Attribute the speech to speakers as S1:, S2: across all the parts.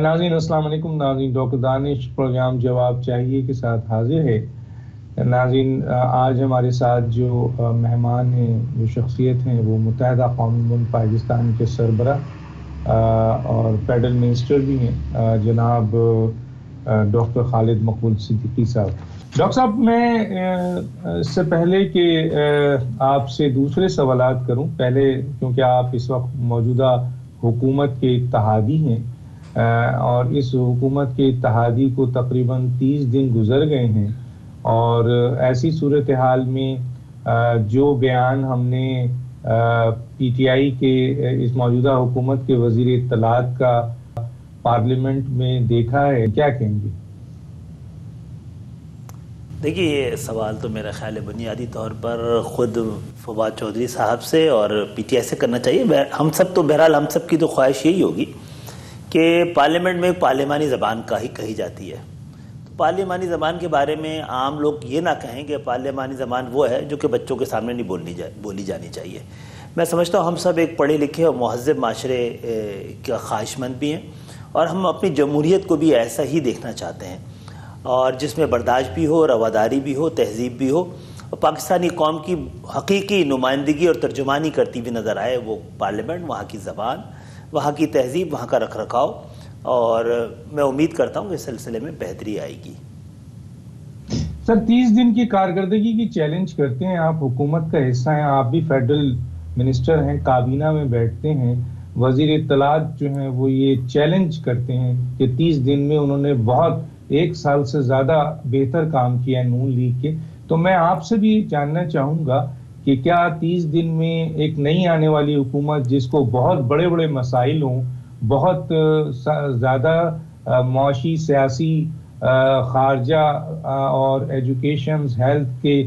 S1: ناظرین السلام علیکم. ناظرین ڈاکٹر دانش پروگرام جواب چاہیے کے ساتھ حاضر ہے. ناظرین آج ہمارے ساتھ جو مہمان ہیں، جو شخصیت ہیں، وہ متحدہ قومی ملک پاکستان کے سربراہ اور فیڈرل منسٹر بھی ہیں، جناب ڈاکٹر خالد مقبول صدیقی صاحب. ڈاکٹر صاحب، میں اس سے پہلے کہ آپ سے دوسرے سوالات کروں، پہلے کیونکہ آپ اس وقت موجودہ حکومت کے اتحادی ہیں اور اس حکومت کے اتحادی کو تقریباً 30 دن گزر گئے ہیں، اور ایسی صورتحال میں جو بیان ہم نے پی ٹی آئی کے اس موجودہ حکومت کے وزیر اطلاعات کا پارلیمنٹ میں دیکھا ہے، کیا کہیں گے؟
S2: دیکھیے، یہ سوال تو میرا خیال ہے بنیادی طور پر خود فواد چودھری صاحب سے اور پی ٹی آئی سے کرنا چاہیے. ہم سب تو بہرحال ہم سب کی تو خواہش یہی ہوگی کہ پارلیمنٹ میں پارلیمانی زبان کا ہی کہی جاتی ہے. تو پارلیمانی زبان کے بارے میں عام لوگ یہ نہ کہیں کہ پارلیمانی زبان وہ ہے جو کہ بچوں کے سامنے نہیں بولی جانی چاہیے. میں سمجھتا ہوں ہم سب ایک پڑھے لکھے اور مہذب معاشرے کا خواہش مند بھی ہیں، اور ہم اپنی جمہوریت کو بھی ایسا ہی دیکھنا چاہتے ہیں، اور جس میں برداشت بھی ہو، رواداری بھی ہو، تہذیب بھی ہو، اور پاکستانی قوم کی حقیقی نمائندگی اور ترجمانی کرتی بھی نظر آئے وہ پارلیمنٹ، وہاں کی زبان، وہاں کی تہذیب، وہاں کا رکھ رکھاؤ. اور میں امید کرتا ہوں کہ اس سلسلے میں بہتری آئے گی.
S1: سر، 30 دن کی کارکردگی کی چیلنج کرتے ہیں، آپ حکومت کا حصہ ہیں، آپ بھی فیڈرل منسٹر ہیں، کابینہ میں بیٹھتے ہیں، وزیر اطلاعات جو ہیں وہ یہ چیلنج کرتے ہیں کہ 30 دن میں انہوں نے بہت 1 سال سے زیادہ بہتر کام کیا ہے نون لیگ کے. تو میں آپ سے بھی جاننا چاہوں گا کہ کیا 30 دن میں ایک نئی آنے والی حکومت جس کو بہت بڑے بڑے مسائل ہوں، بہت زیادہ معاشی، سیاسی، خارجہ اور ایجوکیشن، ہیلتھ کے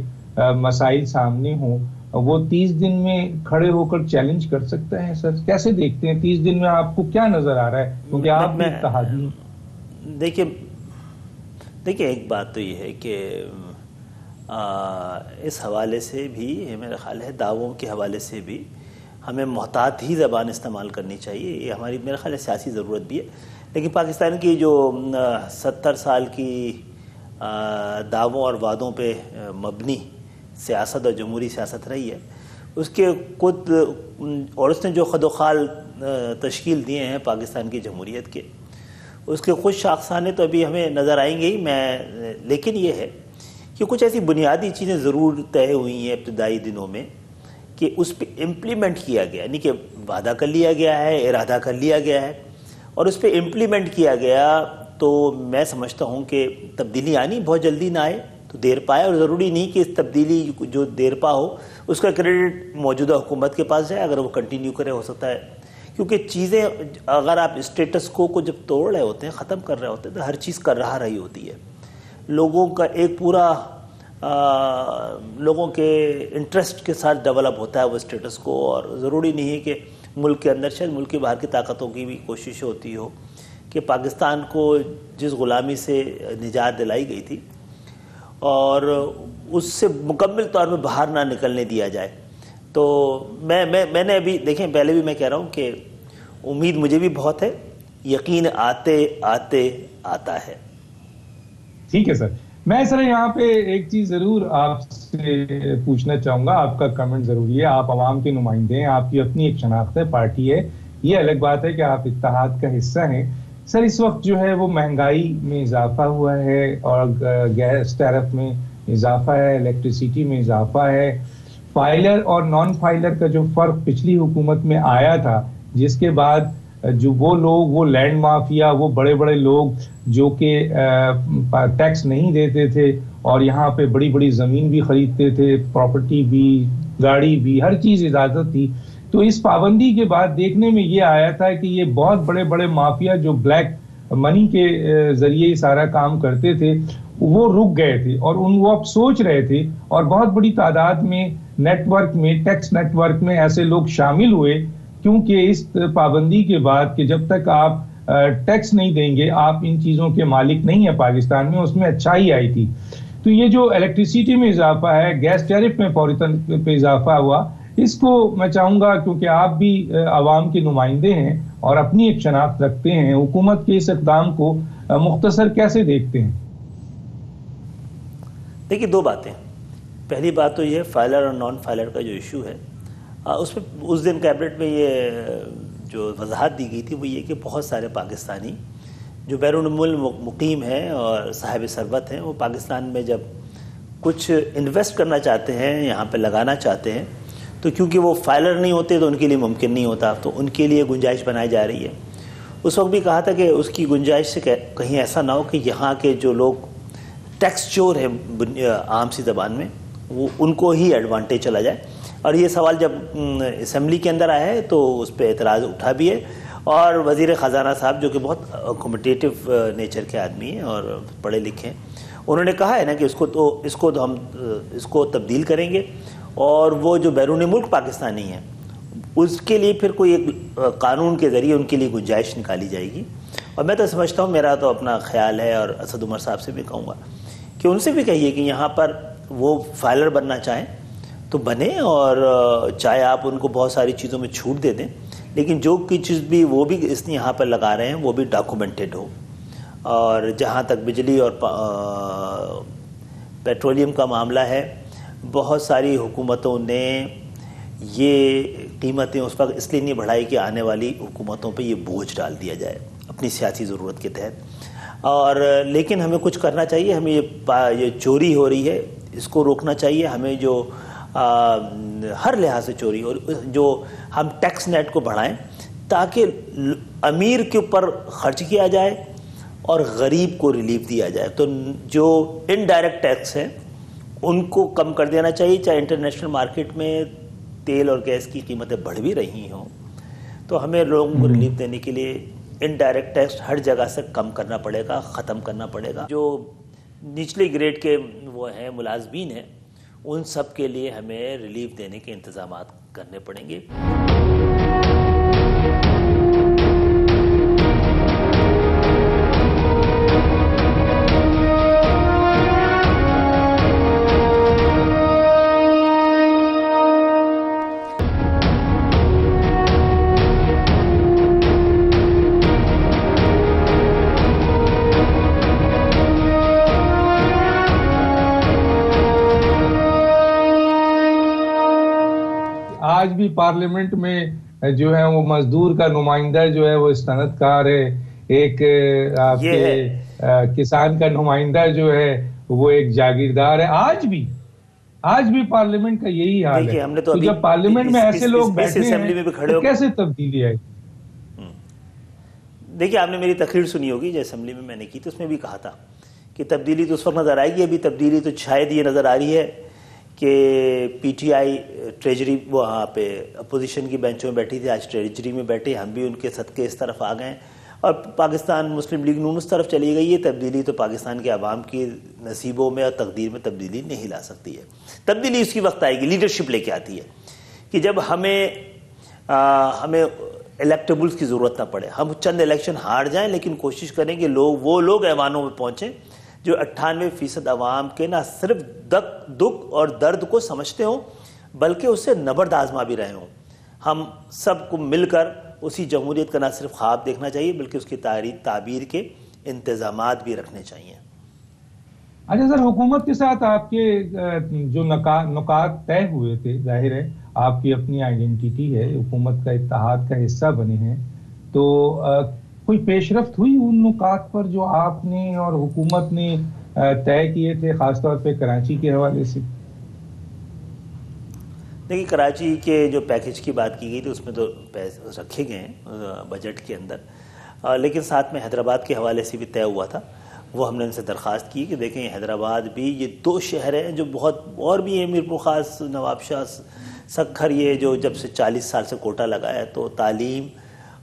S1: مسائل سامنے ہوں، وہ 30 دن میں کھڑے ہو کر چیلنج کر سکتا ہے؟ سر کیسے دیکھتے ہیں 30 دن میں آپ کو کیا نظر آ رہا ہے، کیونکہ آپ بھی اتحادی ہیں؟
S2: دیکھیے ایک بات تو یہ ہے کہ اس حوالے سے بھی میرا خیال ہے، دعووں کے حوالے سے بھی ہمیں محتاط ہی زبان استعمال کرنی چاہیے. یہ ہماری میرا خیال ہے سیاسی ضرورت بھی ہے. لیکن پاکستان کی جو 70 سال کی دعووں اور وعدوں پہ مبنی سیاست اور جمہوری سیاست رہی ہے، اس کے خود اور اس نے جو خد و خال تشکیل دیے ہیں پاکستان کی جمہوریت کے، اس کے خود شاخسانے تو ابھی ہمیں نظر آئیں گے ہی. لیکن یہ ہے کہ کچھ ایسی بنیادی چیزیں ضرور طے ہوئی ہیں ابتدائی دنوں میں کہ اس پہ امپلیمنٹ کیا گیا، یعنی کہ وعدہ کر لیا گیا ہے، ارادہ کر لیا گیا ہے اور اس پہ امپلیمنٹ کیا گیا. تو میں سمجھتا ہوں کہ تبدیلی آنی بہت جلدی نہ آئے تو دیر پائے، اور ضروری نہیں کہ اس تبدیلی جو دیر پا ہو اس کا کریڈٹ موجودہ حکومت کے پاس جائے. اگر وہ کنٹینیو کرے ہو سکتا ہے، کیونکہ چیزیں اگر آپ اسٹیٹس کو جب توڑ رہے ہوتے ہیں، ختم کر رہے ہوتے ہیں، تو ہر چیز کر رہی ہوتی ہے. لوگوں کا ایک پورا لوگوں کے انٹرسٹ کے ساتھ ڈیولپ ہوتا ہے وہ اسٹیٹس کو، اور ضروری نہیں ہے کہ ملک کے اندر، شاید ملک کے باہر کی طاقتوں کی بھی کوشش ہوتی ہو کہ پاکستان کو جس غلامی سے نجات دلائی گئی تھی اور اس سے مکمل طور پہ باہر نہ نکلنے دیا جائے. تو میں نے ابھی دیکھیں، پہلے بھی میں کہہ رہا ہوں کہ امید مجھے بھی بہت ہے، یقین آتے آتے آتا ہے.
S1: ٹھیک ہے سر. میں سر یہاں پہ ایک چیز ضرور آپ سے پوچھنا چاہوں گا، آپ کا کمنٹ ضروری ہے. آپ عوام کے نمائندے ہیں، آپ کی اپنی ایک شناخت ہے، پارٹی ہے. یہ الگ بات ہے کہ آپ اتحاد کا حصہ ہیں. سر اس وقت جو ہے وہ مہنگائی میں اضافہ ہوا ہے، اور گیس ٹیرف میں اضافہ ہے، الیکٹریسٹی میں اضافہ ہے. فائلر اور نان فائلر کا جو فرق پچھلی حکومت میں آیا تھا، جس کے بعد جو وہ لوگ، وہ لینڈ مافیا، وہ بڑے بڑے لوگ جو کہ ٹیکس نہیں دیتے تھے اور یہاں پہ بڑی بڑی زمین بھی خریدتے تھے، پراپرٹی بھی، گاڑی بھی، ہر چیز اجازت تھی. تو اس پابندی کے بعد دیکھنے میں یہ آیا تھا کہ یہ بہت بڑے بڑے مافیا جو بلیک منی کے ذریعے سارا کام کرتے تھے، وہ رک گئے تھے، اور وہ اب سوچ رہے تھے، اور بہت بڑی تعداد میں نیٹ ورک میں، ٹیکس نیٹ ورک میں ایسے لوگ شامل ہوئے، کیونکہ اس پابندی کے بعد کہ جب تک آپ ٹیکس نہیں دیں گے آپ ان چیزوں کے مالک نہیں ہیں پاکستان میں، اس میں اچھائی آئی تھی. تو یہ جو الیکٹریسٹی میں اضافہ ہے، گیس ٹیرف میں فوری طور پہ اضافہ ہوا، اس کو میں چاہوں گا، کیونکہ آپ بھی عوام کے نمائندے ہیں اور اپنی ایک شناخت رکھتے ہیں، حکومت کے اس اقدام کو مختصر کیسے دیکھتے ہیں؟
S2: دیکھیے، دو باتیں. پہلی بات تو یہ فائلر اور نان فائلر کا جو ایشو ہے، اس میں اس دن کیبنٹ میں یہ جو وضاحت دی گئی تھی وہ یہ کہ بہت سارے پاکستانی جو بیرون ملک مقیم ہیں اور صاحب ثروت ہیں، وہ پاکستان میں جب کچھ انویسٹ کرنا چاہتے ہیں، یہاں پہ لگانا چاہتے ہیں، تو کیونکہ وہ فائلر نہیں ہوتے تو ان کے لیے ممکن نہیں ہوتا، تو ان کے لیے گنجائش بنائی جا رہی ہے. اس وقت بھی کہا تھا کہ اس کی گنجائش سے کہیں ایسا نہ ہو کہ یہاں کے جو لوگ ٹیکس چور ہیں عام سی زبان میں، وہ ان کو ہی ایڈوانٹیج چلا جائے. اور یہ سوال جب اسمبلی کے اندر آیا ہے تو اس پہ اعتراض اٹھا بھی ہے، اور وزیر خزانہ صاحب جو کہ بہت اکوموڈیٹو نیچر کے آدمی ہیں اور پڑھے لکھے ہیں، انہوں نے کہا ہے نا کہ ہم اس کو تبدیل کریں گے، اور وہ جو بیرون ملک پاکستانی ہیں اس کے لیے پھر کوئی ایک قانون کے ذریعے ان کے لیے گنجائش نکالی جائے گی. اور میں تو سمجھتا ہوں، میرا تو اپنا خیال ہے، اور اسد عمر صاحب سے بھی کہوں گا کہ ان سے بھی کہیے کہ یہاں پر وہ فائلر بننا چاہیں تو بنے، اور چاہے آپ ان کو بہت ساری چیزوں میں چھوٹ دے دیں، لیکن جو کی چیز بھی وہ بھی اس نے یہاں پر لگا رہے ہیں وہ بھی ڈاکومنٹڈ ہو. اور جہاں تک بجلی اور پیٹرولیم کا معاملہ ہے، بہت ساری حکومتوں نے یہ قیمتیں اس وقت اس لیے نہیں بڑھائی کہ آنے والی حکومتوں پہ یہ بوجھ ڈال دیا جائے اپنی سیاسی ضرورت کے تحت. اور لیکن ہمیں کچھ کرنا چاہیے، ہمیں یہ چوری ہو رہی ہے اس کو روکنا چاہیے. ہمیں جو ہر لحاظ سے چوری، اور جو ہم ٹیکس نیٹ کو بڑھائیں تاکہ امیر کے اوپر خرچ کیا جائے اور غریب کو ریلیف دیا جائے. تو جو انڈائریکٹ ٹیکس ہیں ان کو کم کر دینا چاہیے. چاہے انٹرنیشنل مارکیٹ میں تیل اور گیس کی قیمتیں بڑھ بھی رہی ہوں تو ہمیں لوگوں کو ریلیف دینے کے لیے انڈائریکٹ ٹیکس ہر جگہ سے کم کرنا پڑے گا، ختم کرنا پڑے گا. جو نچلے گریڈ کے وہ ہیں ملازمین ہیں، ان سب کے لیے ہمیں ریلیف دینے کے انتظامات کرنے پڑیں گے.
S1: آج بھی پارلیمنٹ میں جو ہے وہ مزدور کا نمائندہ جو ہے وہ استند کار ہے، ایک آپ کے کسان کا نمائندہ جو ہے وہ ایک جاگیردار ہے. آج بھی پارلیمنٹ کا یہی حال ہے. تو جب پارلیمنٹ میں ایسے لوگ بیٹھے ہیں تو کیسے تبدیلی آئے؟
S2: دیکھیے، آپ نے میری تقریر سنی ہوگی جو اسمبلی میں نے کی، تو اس میں بھی کہا تھا کہ تبدیلی تو اس وقت نظر آئے گی. ابھی تبدیلی تو شاید یہ نظر آ رہی ہے کہ پی ٹی آئی ٹریجری وہاں پہ اپوزیشن کی بینچوں میں بیٹھی تھی، آج ٹریجری میں بیٹھے. ہم بھی ان کے صدقے اس طرف آ گئے، اور پاکستان مسلم لیگ نون اس طرف چلی گئی ہے. تبدیلی تو پاکستان کے عوام کی نصیبوں میں اور تقدیر میں تبدیلی نہیں لا سکتی ہے. تبدیلی اس کی وقت آئے گی، لیڈرشپ لے کے آتی ہے کہ جب ہمیں الیکٹیبلز کی ضرورت نہ پڑے. ہم چند الیکشن ہار جائیں لیکن کوشش کریں کہ وہ لوگ ایوانوں میں پہنچیں جو 98% عوام کے نہ صرف دکھ اور درد کو سمجھتے ہوں بلکہ اس سے نبرد آزما بھی رہے ہوں. ہم سب کو مل کر اسی جمہوریت کا نہ صرف خواب دیکھنا چاہیے بلکہ اس کی تعبیر کے انتظامات بھی رکھنے چاہیے.
S1: اچھا سر، حکومت کے ساتھ آپ کے جو نکات طے ہوئے تھے، ظاہر ہے آپ کی اپنی آئیڈینٹی ہے، حکومت کا اتحاد کا حصہ بنے ہیں، تو کوئی پیش رفت ہوئی ان نکات پر جو آپ نے اور حکومت نے طے کیے تھے، خاص طور پہ کراچی کے حوالے سے؟
S2: دیکھیے، کراچی کے جو پیکج کی بات کی گئی تھی اس میں تو پیسے رکھے گئے ہیں بجٹ کے اندر، لیکن ساتھ میں حیدرآباد کے حوالے سے بھی طے ہوا تھا. وہ ہم نے ان سے درخواست کی کہ دیکھیں حیدرآباد بھی یہ 2 شہر ہیں جو بہت، اور بھی ہیں میرپور خاص، نواب شاہ، سکھر، یہ جو جب سے 40 سال سے کوٹا لگا ہے تو تعلیم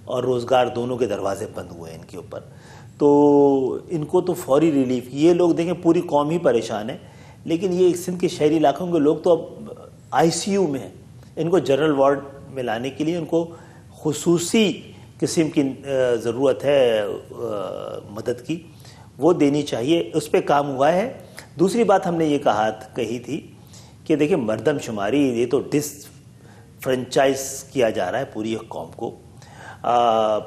S2: اور روزگار دونوں کے دروازے بند ہوئے ہیں ان کے اوپر. تو ان کو تو فوری ریلیف، یہ لوگ دیکھیں پوری قوم ہی پریشان ہے، لیکن یہ سندھ کے شہری علاقوں کے لوگ تو اب آئی سی یو میں ہیں. ان کو جنرل وارڈ میں لانے کے لیے ان کو خصوصی قسم کی ضرورت ہے مدد کی، وہ دینی چاہیے. اس پہ کام ہوا ہے. دوسری بات ہم نے یہ کہی تھی کہ دیکھیں مردم شماری یہ تو فرنچائز کیا جا رہا ہے پوری ایک قوم کو.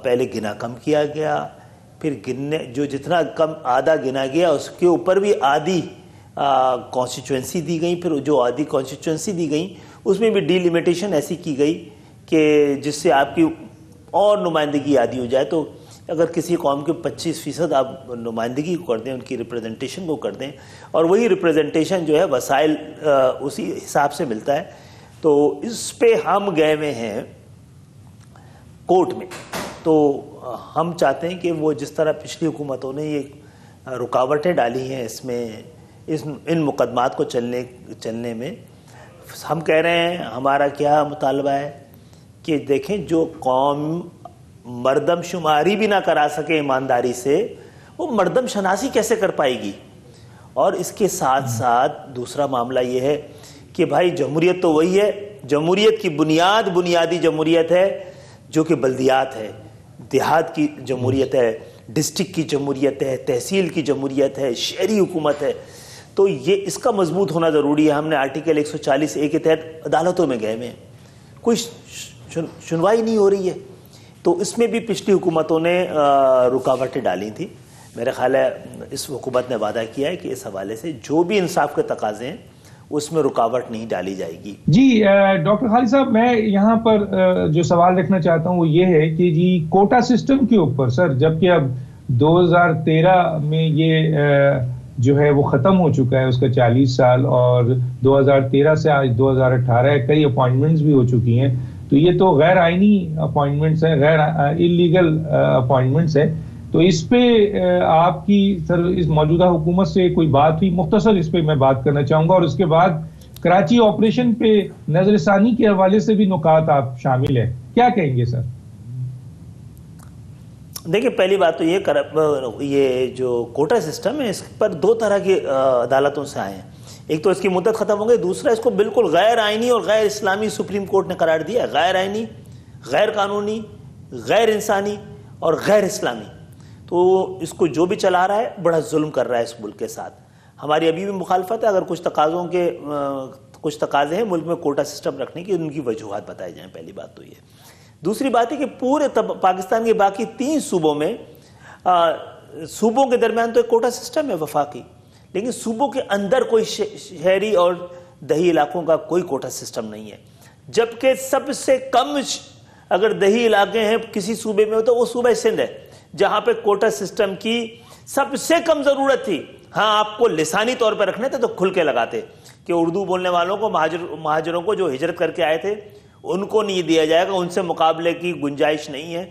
S2: پہلے گنا کم کیا گیا, پھر گننے جو جتنا کم آدھا گنا گیا اس کے اوپر بھی آدھی کانسٹیچوئنسی دی گئی, پھر جو آدھی کانسٹیچوئنسی دی گئی اس میں بھی ڈی لیمیٹیشن ایسی کی گئی کہ جس سے آپ کی اور نمائندگی آدھی ہو جائے. تو اگر کسی قوم کے 25% آپ نمائندگی کو کر دیں, ان کی ریپریزنٹیشن کو کر دیں, اور وہی ریپریزنٹیشن جو ہے وسائل اسی حساب سے ملتا ہے, تو اس پہ ہم گئے ہوئے ہیں کورٹ میں. تو ہم چاہتے ہیں کہ وہ جس طرح پچھلی حکومتوں نے یہ رکاوٹیں ڈالی ہیں اس میں, ان مقدمات کو چلنے میں, ہم کہہ رہے ہیں ہمارا کیا مطالبہ ہے کہ دیکھیں جو قوم مردم شماری بھی نہ کرا سکے ایمانداری سے, وہ مردم شناسی کیسے کر پائے گی. اور اس کے ساتھ ساتھ دوسرا معاملہ یہ ہے کہ بھائی جمہوریت تو وہی ہے, جمہوریت کی بنیادی جمہوریت ہے جو کہ بلدیات ہے, دیہات کی جمہوریت ہے, ڈسٹرکٹ کی جمہوریت ہے, تحصیل کی جمہوریت ہے, شہری حکومت ہے. تو یہ اس کا مضبوط ہونا ضروری ہے. ہم نے آرٹیکل 140A کے تحت عدالتوں میں گئے ہوئے ہیں, کوئی سنوائی نہیں ہو رہی ہے. تو اس میں بھی پچھلی حکومتوں نے رکاوٹیں ڈالی تھیں. میرا خیال ہے اس حکومت نے وعدہ کیا ہے کہ اس حوالے سے جو بھی انصاف کے تقاضے ہیں اس میں رکاوٹ نہیں ڈالی جائے گی.
S1: جی ڈاکٹر خالد صاحب, میں یہاں پر جو سوال رکھنا چاہتا ہوں وہ یہ ہے کہ جی کوٹا سسٹم کے اوپر سر, جبکہ اب 2013 میں یہ جو ہے وہ ختم ہو چکا ہے, اس کا 40 سال, اور 2013 سے آج 2018 کئی اپوائنٹمنٹس بھی ہو چکی ہیں. تو یہ تو غیر آئینی اپوائنٹمنٹس ہیں, غیر انلیگل اپوائنٹمنٹس ہیں. تو اس پہ آپ کی سر اس موجودہ حکومت سے کوئی بات ہوئی؟ مختصر اس پہ میں بات کرنا چاہوں گا, اور اس کے بعد کراچی آپریشن پہ نظر ثانی کے حوالے سے بھی نکات آپ شامل ہیں, کیا کہیں گے سر؟
S2: دیکھیں پہلی بات تو یہ جو کوٹا سسٹم ہے اس پر دو طرح کی عدالتوں سے آئے ہیں. ایک تو اس کی مدت ختم ہو گئی, دوسرا اس کو بالکل غیر آئینی اور غیر اسلامی سپریم کورٹ نے قرار دیا ہے. غیر آئینی, غیر قانونی, غیر انسانی اور غیر اسلامی. تو اس کو جو بھی چلا رہا ہے بڑا ظلم کر رہا ہے اس ملک کے ساتھ. ہماری ابھی بھی مخالفت ہے. اگر کچھ تقاضے ہیں ملک میں کوٹا سسٹم رکھنے کی, ان کی وجوہات بتائی جائیں. پہلی بات تو یہ. دوسری بات ہے کہ پورے پاکستان کے باقی 3 صوبوں میں, صوبوں کے درمیان تو ایک کوٹا سسٹم ہے وفاقی, لیکن صوبوں کے اندر کوئی شہری اور دیہی علاقوں کا کوئی کوٹا سسٹم نہیں ہے. جبکہ سب سے کم اگر دیہی علاقے ہیں کسی صوبے میں تو وہ صوبہ سندھ ہے, جہاں پہ کوٹا سسٹم کی سب سے کم ضرورت تھی. ہاں آپ کو لسانی طور پہ رکھنے تھے تو کھل کے لگاتے کہ اردو بولنے والوں کو, مہاجروں کو جو ہجرت کر کے آئے تھے ان کو نہیں دیا جائے گا, ان سے مقابلے کی گنجائش نہیں ہے,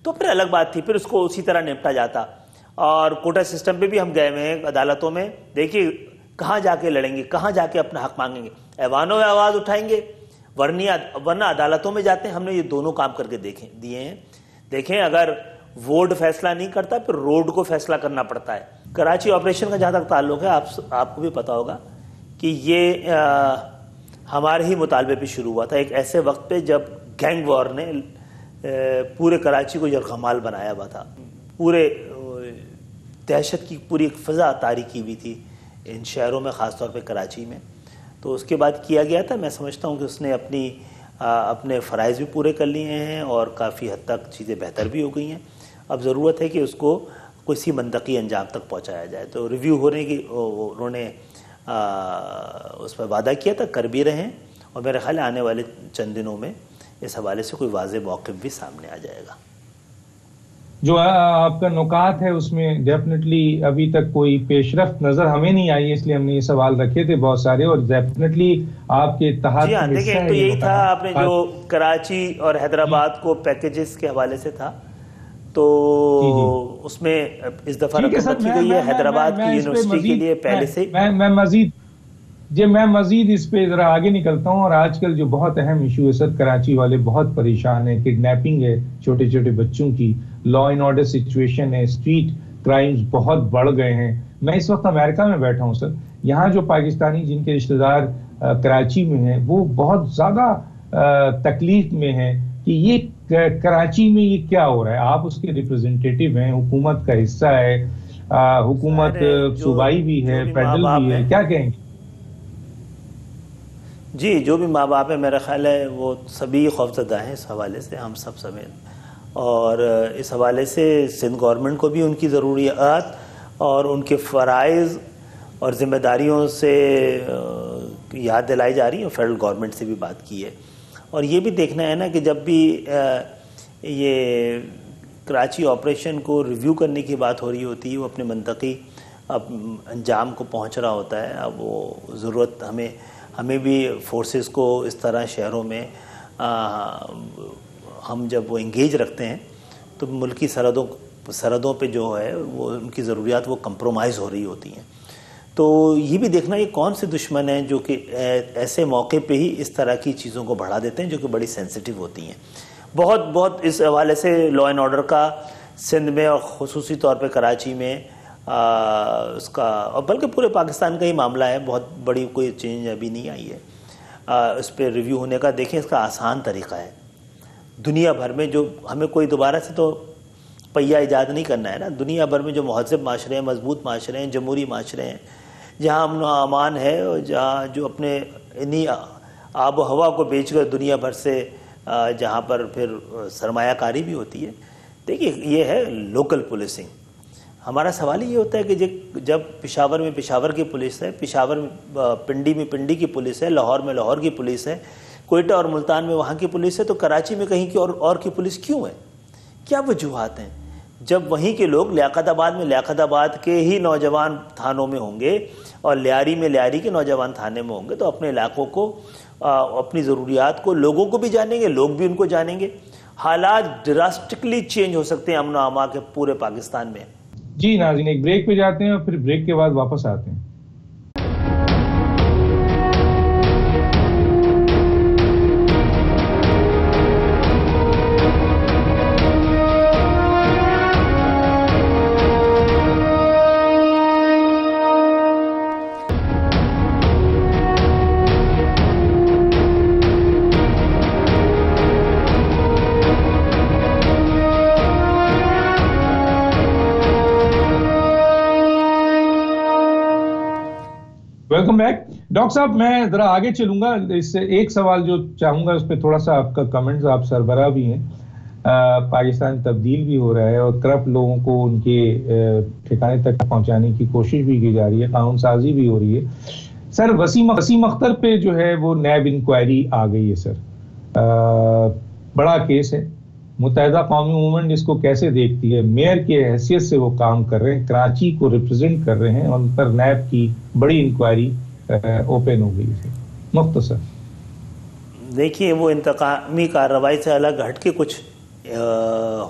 S2: تو پھر الگ بات تھی, پھر اس کو اسی طرح نپٹا جاتا. اور کوٹا سسٹم پہ بھی ہم گئے ہوئے ہیں عدالتوں میں. دیکھیے کہاں جا کے لڑیں گے, کہاں جا کے اپنا حق مانگیں گے, ایوانوں میں آواز اٹھائیں گے, ورنہ عدالتوں میں جاتے ہیں. ہم نے یہ دونوں کام کر کے دیے ہیں. دیکھیں اگر ووٹ فیصلہ نہیں کرتا پھر روڈ کو فیصلہ کرنا پڑتا ہے. کراچی آپریشن کا جہاں تک تعلق ہے, آپ کو بھی پتا ہوگا کہ یہ ہمارے ہی مطالبے پہ شروع ہوا تھا, ایک ایسے وقت پہ جب گینگ وار نے پورے کراچی کو یرغمال بنایا ہوا تھا. پورے دہشت کی پوری ایک فضا طاری کی ہوئی تھی ان شہروں میں, خاص طور پہ کراچی میں. تو اس کے بعد کیا گیا تھا. میں سمجھتا ہوں کہ اس نے اپنے فرائض بھی پورے کر لیے ہیں اور کافی حد تک چیزیں بہتر بھی ہو گئی ہیں. اب ضرورت ہے کہ اس کو کسی منطقی انجام تک پہنچایا جائے. تو ریویو ہونے کی انہوں نے اس پر وعدہ کیا تھا, کر بھی رہے ہیں, اور میرے خیال آنے والے چند دنوں میں اس حوالے سے کوئی واضح موقف بھی سامنے آ جائے گا.
S1: جو آپ کا نکات ہے اس میں ڈیفینیٹلی ابھی تک کوئی پیش رفت نظر ہمیں نہیں آئی, اس لیے ہم نے یہ سوال رکھے تھے بہت سارے, اور ڈیفینیٹلی آپ کے اتحاد
S2: جی ہاں. دیکھیں تو یہی تھا, آپ نے جو کراچی اور حیدرآباد کو پیکیجز کے حوالے سے تھا, تو اس میں اس دفعہ رقم رکھی گئی ہے حیدرآباد کی یونیورسٹی کے لیے پہلے سے.
S1: میں مزید اس پہ ذرا آگے نکلتا ہوں. اور آج کل جو بہت اہم ایشو ہے سر, کراچی والے بہت پریشان ہیں, کڈنیپنگ ہے چھوٹے چھوٹے بچوں کی, لا اینڈ آرڈر سچویشن ہے, اسٹریٹ کرائمز بہت بڑھ گئے ہیں. میں اس وقت امریکہ میں بیٹھا ہوں سر, یہاں جو پاکستانی جن کے رشتہ دار کراچی میں ہیں وہ بہت زیادہ تکلیف میں ہیں کہ یہ کراچی میں یہ کیا ہو رہا ہے. آپ اس کے ریپرزنٹیٹیو ہیں, حکومت کا حصہ ہے, حکومت صوبائی بھی ہے, فیڈرل بھی ہے, کیا کہیں گے؟
S2: جی جو بھی ماں باپ ہیں میرا خیال ہے وہ سبھی خوفزدہ ہیں اس حوالے سے، ہم سب سمیت، اور اس حوالے سے سندھ گورنمنٹ کو بھی ان کی ضروریات اور ان کے فرائض اور ذمہ داریوں سے یاد دلائی جا رہی ہے، اور فیڈرل گورنمنٹ سے بھی بات کی ہے. اور یہ بھی دیکھنا ہے نا کہ جب بھی یہ کراچی آپریشن کو ریویو کرنے کی بات ہو رہی ہوتی ہے، وہ اپنے منطقی انجام کو پہنچ رہا ہوتا ہے. اب وہ ضرورت ہمیں بھی فورسز کو اس طرح شہروں میں ہم جب وہ انگیج رکھتے ہیں تو ملکی سرحدوں پہ جو ہے وہ ان کی ضروریات وہ کمپرومائز ہو رہی ہوتی ہیں. تو یہ بھی دیکھنا یہ کون سے دشمن ہیں جو کہ ایسے موقع پہ ہی اس طرح کی چیزوں کو بڑھا دیتے ہیں جو کہ بڑی سینسٹیو ہوتی ہیں. بہت اس حوالے سے لا اینڈ آرڈر کا سندھ میں اور خصوصی طور پہ کراچی میں اس کا، اور بلکہ پورے پاکستان کا ہی معاملہ ہے، بہت بڑی کوئی چینج ابھی نہیں آئی ہے. اس پہ ریویو ہونے کا دیکھیں، اس کا آسان طریقہ ہے. دنیا بھر میں جو ہمیں کوئی دوبارہ سے تو پہیہ ایجاد نہیں کرنا ہے نا، دنیا بھر میں جو مہذب معاشرے ہیں، مضبوط معاشرے ہیں، جمہوری معاشرے ہیں، جہاں امن و امان ہے، اور جہاں جو اپنے انہی آب و ہوا کو بیچ کر دنیا بھر سے جہاں پر پھر سرمایہ کاری بھی ہوتی ہے. دیکھیے یہ ہے لوکل پولیسنگ. ہمارا سوال یہ ہوتا ہے کہ جب پشاور میں پشاور کی پولیس ہے، پشاور میں پنڈی میں پنڈی کی پولیس ہے، لاہور میں لاہور کی پولیس ہے، کوئٹہ اور ملتان میں وہاں کی پولیس ہے، تو کراچی میں کہیں کی اور کی پولیس کیوں ہے؟ کیا وجوہات ہیں؟ جب وہیں کے لوگ لیاقت آباد میں لیاقت آباد کے ہی نوجوان تھانوں میں ہوں گے اور لیاری میں لیاری کے نوجوان تھانے میں ہوں گے، تو اپنے علاقوں کو، اپنی ضروریات کو لوگوں کو بھی جانیں گے، لوگ بھی ان کو جانیں گے. حالات ڈراسٹکلی چینج ہو سکتے ہیں امن و امان کے پورے پاکستان میں.
S1: جی ناظرین، ایک بریک پہ جاتے ہیں اور پھر بریک کے بعد واپس آتے ہیں. Welcome back. ڈاکٹر صاحب میں ذرا آگے چلوں گا، اس سے ایک سوال جو چاہوں گا اس پہ تھوڑا سا آپ کا کمنٹس، آپ سربراہ بھی ہیں. پاکستان تبدیل بھی ہو رہا ہے اور کرپٹ لوگوں کو ان کے ٹھکانے تک پہنچانے کی کوشش بھی کی جا رہی ہے، قانون سازی بھی ہو رہی ہے. سر وسیم اختر پہ جو ہے وہ نیب انکوائری آ گئی ہے. سر بڑا کیس ہے، متحدہ قومی موومنٹ اس کو کیسے دیکھتی ہے؟ میئر کی حیثیت سے وہ کام کر رہے ہیں، کراچی کو ریپرزینٹ کر رہے ہیں، اور ان پر نیب کی بڑی انکوائری اوپن ہو گئی ہے. مختصر
S2: دیکھیے، وہ انتقامی کارروائی سے الگ ہٹ کے کچھ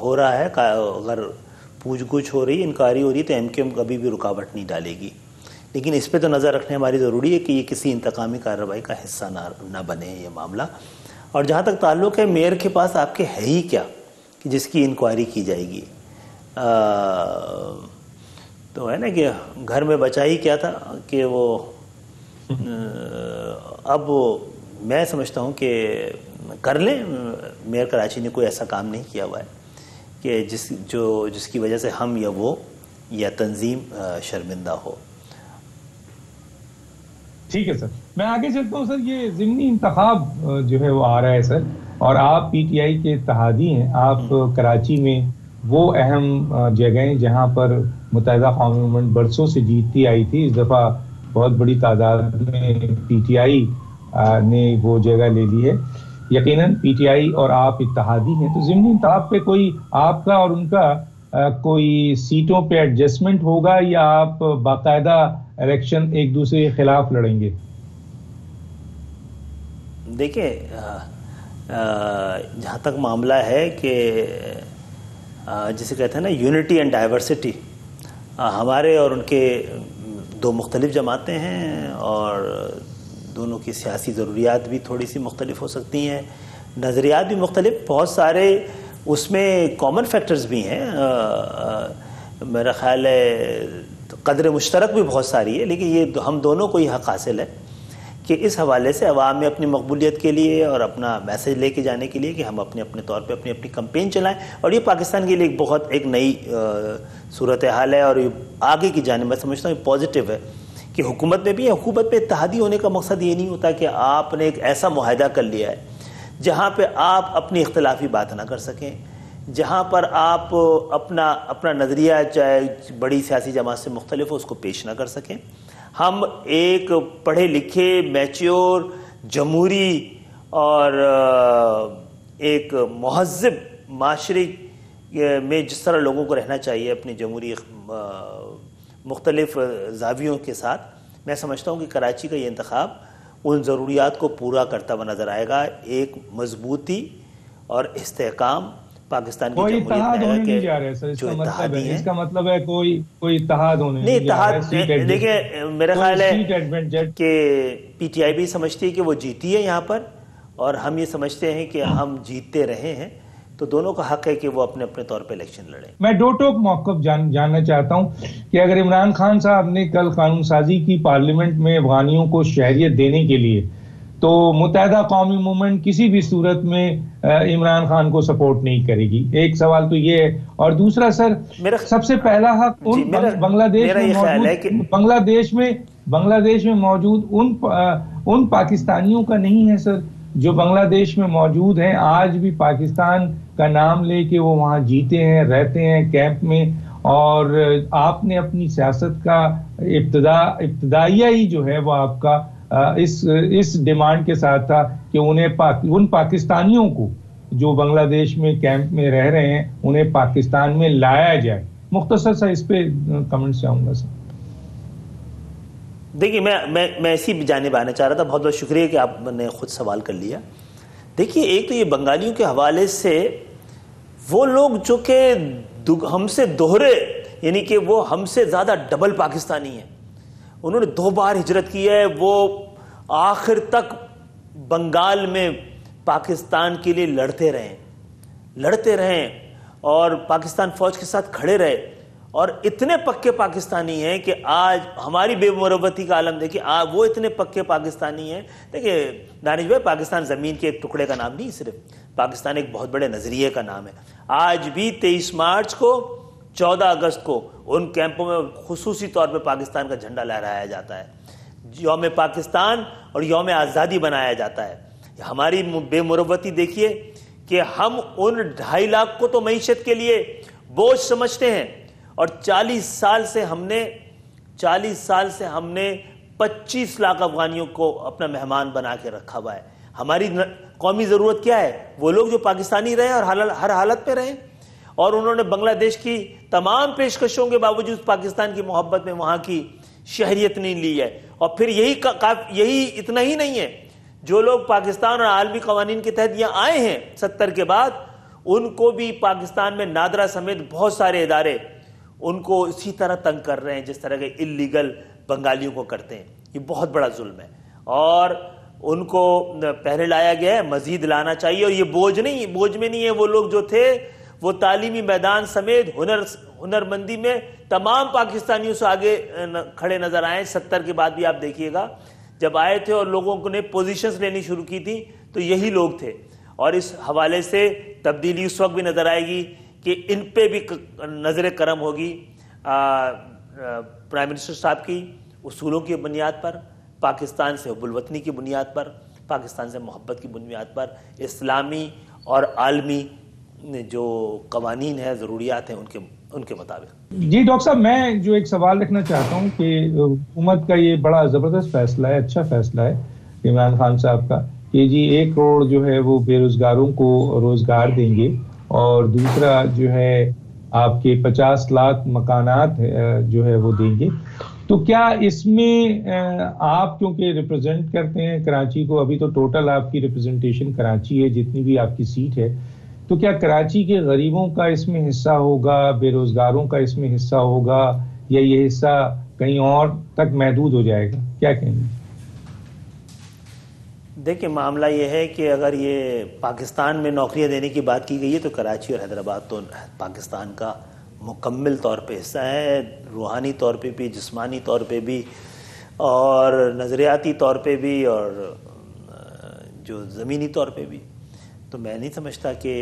S2: ہو رہا ہے. اگر پوچھ گچھ ہو رہی ہے، انکوائری ہو رہی ہے، تو ایم کیو ایم کبھی بھی رکاوٹ نہیں ڈالے گی. لیکن اس پہ تو نظر رکھنے ہماری ضروری ہے کہ یہ کسی انتقامی کارروائی کا حصہ نہ بنے یہ معاملہ. اور جہاں تک تعلق ہے میئر کے پاس آپ کے ہے ہی کیا کہ جس کی انکوائری کی جائے گی؟ تو ہے نا کہ گھر میں بچا ہی کیا تھا کہ وہ اب میں سمجھتا ہوں کہ کر لیں. میئر کراچی نے کوئی ایسا کام نہیں کیا ہوا ہے کہ جس کی وجہ سے ہم یا وہ یا تنظیم شرمندہ ہو.
S1: ٹھیک ہے سر، میں آگے چلتا ہوں. سر یہ ضمنی انتخاب جو ہے وہ آ رہا ہے سر، اور آپ پی ٹی آئی کے اتحادی ہیں. آپ کراچی میں وہ اہم جگہیں جہاں پر متحدہ قومی موومنٹ برسوں سے جیتتی آئی تھی، اس دفعہ بہت بڑی تعداد میں پی ٹی آئی نے وہ جگہ لے لی ہے. یقیناً پی ٹی آئی اور آپ اتحادی ہیں، تو ضمنی انتخاب پہ کوئی آپ کا اور ان کا کوئی سیٹوں پہ ایڈجسٹمنٹ ہوگا یا آپ باقاعدہ الیکشن ایک دوسرے کے خلاف لڑیں گے؟
S2: دیکھیں، جہاں تک معاملہ ہے کہ جسے کہتے ہیں نا یونٹی اینڈ ڈائیورسٹی، ہمارے اور ان کے دو مختلف جماعتیں ہیں، اور دونوں کی سیاسی ضروریات بھی تھوڑی سی مختلف ہو سکتی ہیں، نظریات بھی مختلف، بہت سارے اس میں کامن فیکٹرز بھی ہیں. میرا خیال ہے قدر مشترک بھی بہت ساری ہے، لیکن یہ ہم دونوں کو یہ حق حاصل ہے کہ اس حوالے سے عوام میں اپنی مقبولیت کے لیے اور اپنا میسج لے کے جانے کے لیے کہ ہم اپنے طور پہ اپنی کمپین چلائیں. اور یہ پاکستان کے لیے ایک نئی صورتحال ہے، اور یہ آگے کی جانب میں سمجھتا ہوں پازیٹیو ہے کہ حکومت میں بھی ہے. حکومت میں اتحادی ہونے کا مقصد یہ نہیں ہوتا کہ آپ نے ایک ایسا معاہدہ کر لیا ہے جہاں پہ آپ اپنی اختلافی بات نہ کر سکیں, جہاں پر آپ اپنا نظریہ چاہے بڑی سیاسی جماعت سے مختلف ہو اس کو پیش نہ کر سکیں. ہم ایک پڑھے لکھے, میچور, جمہوری اور ایک مہذب معاشرے میں جس طرح لوگوں کو رہنا چاہیے اپنی جمہوری مختلف زاویوں کے ساتھ, میں سمجھتا ہوں کہ کراچی کا یہ انتخاب ان ضروریات کو پورا کرتا ہوا نظر آئے گا. ایک مضبوطی اور استحکام پاکستان کی
S1: جمہوریت نہیں جا رہا ہے سر, اس کا مطلب ہے کوئی اتحاد ہونے نہیں جا رہا ہے.
S2: دیکھیں میرا خیال ہے کہ پی ٹی آئی بھی سمجھتی ہے کہ وہ جیتی ہے یہاں پر, اور ہم یہ سمجھتے ہیں کہ ہم جیتتے رہے ہیں, تو دونوں کا حق ہے کہ وہ اپنے اپنے طور پہ الیکشن لڑیں.
S1: میں دو ٹوک موقف جاننا چاہتا ہوں کہ اگر عمران خان صاحب نے کل قانون سازی کی پارلیمنٹ میں افغانیوں کو شہریت دینے کے لیے, تو متحدہ قومی موومنٹ کسی بھی صورت میں عمران خان کو سپورٹ نہیں کرے گی. ایک سوال تو یہ ہے, اور دوسرا سر سب سے پہلا حق بنگلہ دیش میں موجود ان پاکستانیوں کا نہیں ہے سر جو بنگلہ دیش میں موجود ہیں. آج بھی پاکستان کا نام لے کے وہ وہاں جیتے ہیں, رہتے ہیں کیمپ میں, اور آپ نے اپنی سیاست کا ابتدائیہ ہی جو ہے وہ آپ کا اس ڈیمانڈ کے ساتھ تھا کہ ان پاکستانیوں کو جو بنگلہ دیش میں کیمپ میں رہ رہے ہیں انہیں پاکستان میں لایا جائے. مختصر سا اس پہ کمنٹ چاہوں گا سر.
S2: دیکھیے میں اسی جانب آنا چاہ رہا تھا. بہت بہت شکریہ کہ آپ نے خود سوال کر لیا. دیکھیے ایک تو یہ بنگالیوں کے حوالے سے وہ لوگ جو کہ ہم سے دوہرے, یعنی کہ وہ ہم سے زیادہ ڈبل پاکستانی ہیں, انہوں نے 2 بار ہجرت کی ہے, وہ آخر تک بنگال میں پاکستان کے لیے لڑتے رہے اور پاکستان فوج کے ساتھ کھڑے رہے, اور اتنے پکے پاکستانی ہیں کہ آج ہماری بے مروتی کا عالم دیکھیں, وہ اتنے پکے پاکستانی ہیں. دیکھیں دانش بھائی, پاکستان زمین کے ایک ٹکڑے کا نام نہیں, صرف پاکستان ایک بہت بڑے نظریے کا نام ہے. آج بھی 23 مارچ کو, 14 اگست کو ان کیمپوں میں خصوصی طور پہ پاکستان کا جھنڈا لہرایا جاتا ہے, یوم پاکستان اور یوم آزادی بنایا جاتا ہے. ہماری بے مروتی دیکھیے کہ ہم ان 2.5 لاکھ کو تو معیشت کے لیے بوجھ سمجھتے ہیں, اور 40 سال سے ہم نے 25 لاکھ افغانیوں کو اپنا مہمان بنا کے رکھا ہوا ہے. ہماری قومی ضرورت کیا ہے؟ وہ لوگ جو پاکستانی رہے اور ہر حالت پہ رہے, اور انہوں نے بنگلہ دیش کی تمام پیشکشوں کے باوجود پاکستان کی محبت میں وہاں کی شہریت نہیں لی ہے. اور پھر یہی اتنا ہی نہیں ہے, جو لوگ پاکستان اور عالمی قوانین کے تحت یہاں آئے ہیں 70 کے بعد, ان کو بھی پاکستان میں نادرا سمیت بہت سارے ادارے ان کو اسی طرح تنگ کر رہے ہیں جس طرح کے اللیگل بنگالیوں کو کرتے ہیں. یہ بہت بڑا ظلم ہے, اور ان کو پہلے لایا گیا ہے, مزید لانا چاہیے. اور یہ بوجھ میں نہیں ہے. وہ لوگ جو تھے وہ تعلیمی میدان سمیت ہنرمندی میں تمام پاکستانیوں سے آگے کھڑے نظر آئے. 70 کے بعد بھی آپ دیکھیے گا, جب آئے تھے اور لوگوں نے پوزیشنز لینی شروع کی تھی تو یہی لوگ تھے. اور اس حوالے سے تبدیلی اس وقت بھی نظر آئے گی کہ ان پہ بھی نظر کرم ہوگی پرائم منسٹر صاحب کی اصولوں کی بنیاد پر, پاکستان سے حب الوطنی کی بنیاد پر, پاکستان سے محبت کی بنیاد پر, اسلامی اور عالمی جو قوانین ہیں, ضروریات ہیں, ان کے مطابق.
S1: جی ڈاکٹر صاحب, میں جو ایک سوال رکھنا چاہتا ہوں کہ حکومت کا یہ بڑا زبردست فیصلہ ہے, اچھا فیصلہ ہے عمران خان صاحب کا کہ جی 1 کروڑ جو ہے وہ بے روزگاروں کو روزگار دیں گے, اور دوسرا جو ہے آپ کے 50 لاکھ مکانات جو ہے وہ دیں گے. تو کیا اس میں آپ کیونکہ ریپرزینٹ کرتے ہیں کراچی کو, ابھی تو ٹوٹل آپ کی ریپرزنٹیشن کراچی ہے جتنی بھی آپ کی سیٹ ہے, تو کیا کراچی کے غریبوں کا اس میں حصہ ہوگا, بے روزگاروں کا اس میں حصہ ہوگا, یا یہ حصہ کہیں اور تک محدود ہو جائے گا؟ کیا کہیں گے؟
S2: دیکھیں معاملہ یہ ہے کہ اگر یہ پاکستان میں نوکریاں دینے کی بات کی گئی ہے تو کراچی اور حیدرآباد تو پاکستان کا مکمل طور پہ حصہ ہے, روحانی طور پہ بھی, جسمانی طور پہ بھی, اور نظریاتی طور پہ بھی, اور جو زمینی طور پہ بھی. تو میں نہیں سمجھتا کہ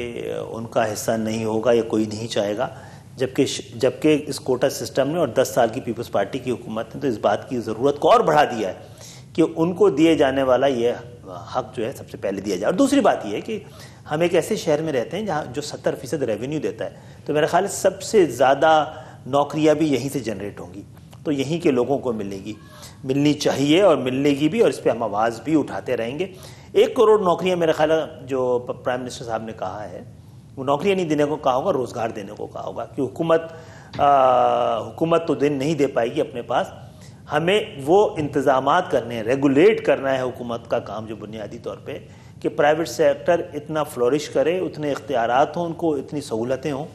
S2: ان کا حصہ نہیں ہوگا یا کوئی نہیں چاہے گا. جبکہ اس کوٹا سسٹم نے اور 10 سال کی پیپلز پارٹی کی حکومت نے تو اس بات کی ضرورت کو اور بڑھا دیا ہے کہ ان کو دیے جانے والا یہ حق جو ہے سب سے پہلے دیا جائے. اور دوسری بات یہ ہے کہ ہم ایک ایسے شہر میں رہتے ہیں جہاں جو 70% ریونیو دیتا ہے, تو میرا خیال ہے سب سے زیادہ نوکریاں بھی یہیں سے جنریٹ ہوں گی, تو یہیں کے لوگوں کو ملنی چاہیے اور ملنے کی بھی, اور اس پہ ہم آواز بھی اٹھاتے رہیں گے. 1 کروڑ نوکریاں میرا خیال ہے جو پرائم منسٹر صاحب نے کہا ہے, وہ نوکریاں نہیں دینے کو کہا ہوگا, روزگار دینے کو کہا ہوگا, کہ حکومت تو دن نہیں دے پائے گی اپنے پاس, ہمیں وہ انتظامات کرنے ہیں, ریگولیٹ کرنا ہے حکومت کا کام جو بنیادی طور پہ کہ پرائیویٹ سیکٹر اتنا فلورش کرے, اتنے اختیارات ہوں ان کو, اتنی سہولتیں ہوں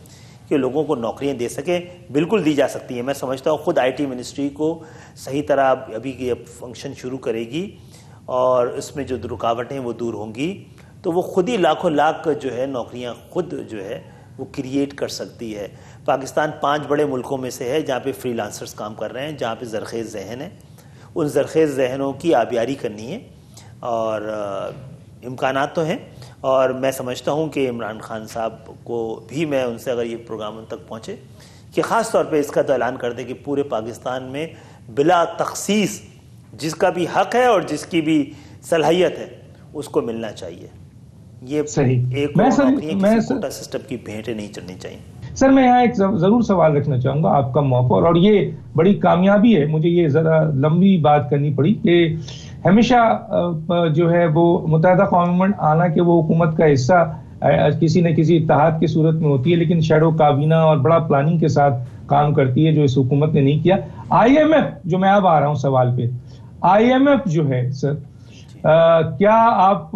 S2: کہ لوگوں کو نوکریاں دے سکیں. بالکل دی جا سکتی ہیں. میں سمجھتا ہوں خود IT منسٹری کو صحیح طرح ابھی یہ فنکشن شروع کرے گی اور اس میں جو رکاوٹیں وہ دور ہوں گی, تو وہ خود ہی لاکھوں لاکھ جو ہے نوکریاں خود جو ہے وہ کریٹ کر سکتی ہے. پاکستان 5 بڑے ملکوں میں سے ہے جہاں پہ فری لانسرز کام کر رہے ہیں, جہاں پہ زرخیز ذہن ہیں. ان زرخیز ذہنوں کی آبیاری کرنی ہے اور امکانات تو ہیں, اور میں سمجھتا ہوں کہ عمران خان صاحب کو بھی میں ان سے, اگر یہ پروگرام ان تک پہنچے, کہ خاص طور پہ اس کا تو اعلان کر دیں کہ پورے پاکستان میں بلا تخصیص جس کا بھی حق ہے اور جس کی بھی صلاحیت ہے اس کو ملنا چاہیے. یہ ایک کسی کوٹا سسٹم کی بھینٹیں نہیں چڑھنی چاہیے.
S1: سر میں یہاں ایک ضرور سوال رکھنا چاہوں گا آپ کا موقع, اور یہ بڑی کامیابی ہے, مجھے یہ ذرا لمبی بات کرنی پڑی کہ ہمیشہ جو ہے وہ متحدہ قومی منڈ آنا کہ وہ حکومت کا حصہ کسی نہ کسی اتحاد کی صورت میں ہوتی ہے, لیکن شیڈو کابینہ اور بڑا پلاننگ کے ساتھ کام کرتی ہے, جو اس حکومت نے نہیں کیا. IMF جو میں اب آ رہا ہوں سوال پہ, IMF جو ہے سر, کیا آپ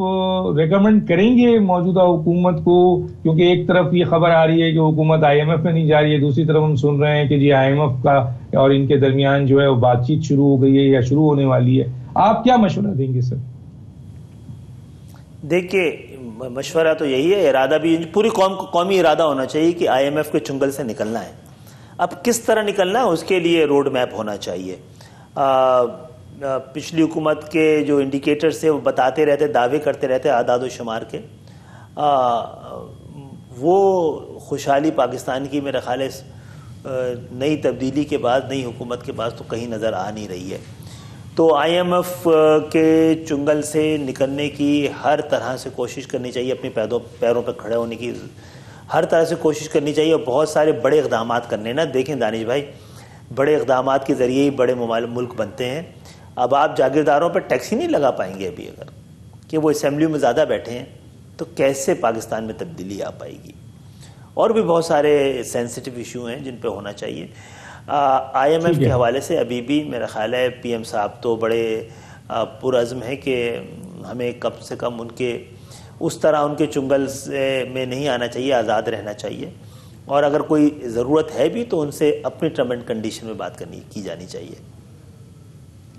S1: ریکمنڈ کریں گے موجودہ حکومت کو, کیونکہ ایک طرف یہ خبر آ رہی ہے کہ حکومت IMF میں نہیں جا رہی ہے, دوسری طرف ہم سن رہے ہیں کہ جی IMF کا اور ان کے درمیان جو ہے وہ بات چیت شروع ہو گئی ہے یا شروع ہونے والی ہے. آپ کیا مشورہ دیں گے سر؟
S2: دیکھیے مشورہ تو یہی ہے, ارادہ بھی پوری قوم کو قومی ارادہ ہونا چاہیے کہ IMF کے چنگل سے نکلنا ہے. اب کس طرح نکلنا ہے اس کے لیے روڈ میپ ہونا چاہیے. پچھلی حکومت کے جو انڈیکیٹرز تھے وہ بتاتے رہتے, دعوے کرتے رہتے اعداد و شمار کے, وہ خوشحالی پاکستان کی میرا خیال ہے نئی تبدیلی کے بعد, نئی حکومت کے بعد تو کہیں نظر آ نہیں رہی ہے. تو IMF کے چنگل سے نکلنے کی ہر طرح سے کوشش کرنی چاہیے, اپنے پیروں پہ کھڑے ہونے کی ہر طرح سے کوشش کرنی چاہیے, اور بہت سارے بڑے اقدامات کرنے نا. دیکھیں دانش بھائی, بڑے اقدامات کے ذریعے ہی بڑے ملک بنتے ہیں. اب آپ جاگیرداروں پہ ٹیکس ہی نہیں لگا پائیں گے ابھی, اگر کہ وہ اسمبلی میں زیادہ بیٹھے ہیں, تو کیسے پاکستان میں تبدیلی آ پائے گی. اور بھی بہت سارے سینسٹیو ایشو ہیں جن پہ ہونا چاہیے. IMF کے حوالے سے ابھی بھی میرا خیال ہے PM صاحب تو بڑے پرعزم ہیں کہ ہمیں کم سے کم ان کے اس طرح ان کے چنگل میں نہیں آنا چاہیے, آزاد رہنا چاہیے, اور اگر کوئی ضرورت ہے بھی تو ان سے اپنی ٹرم اینڈ کنڈیشن میں بات کی جانی چاہیے.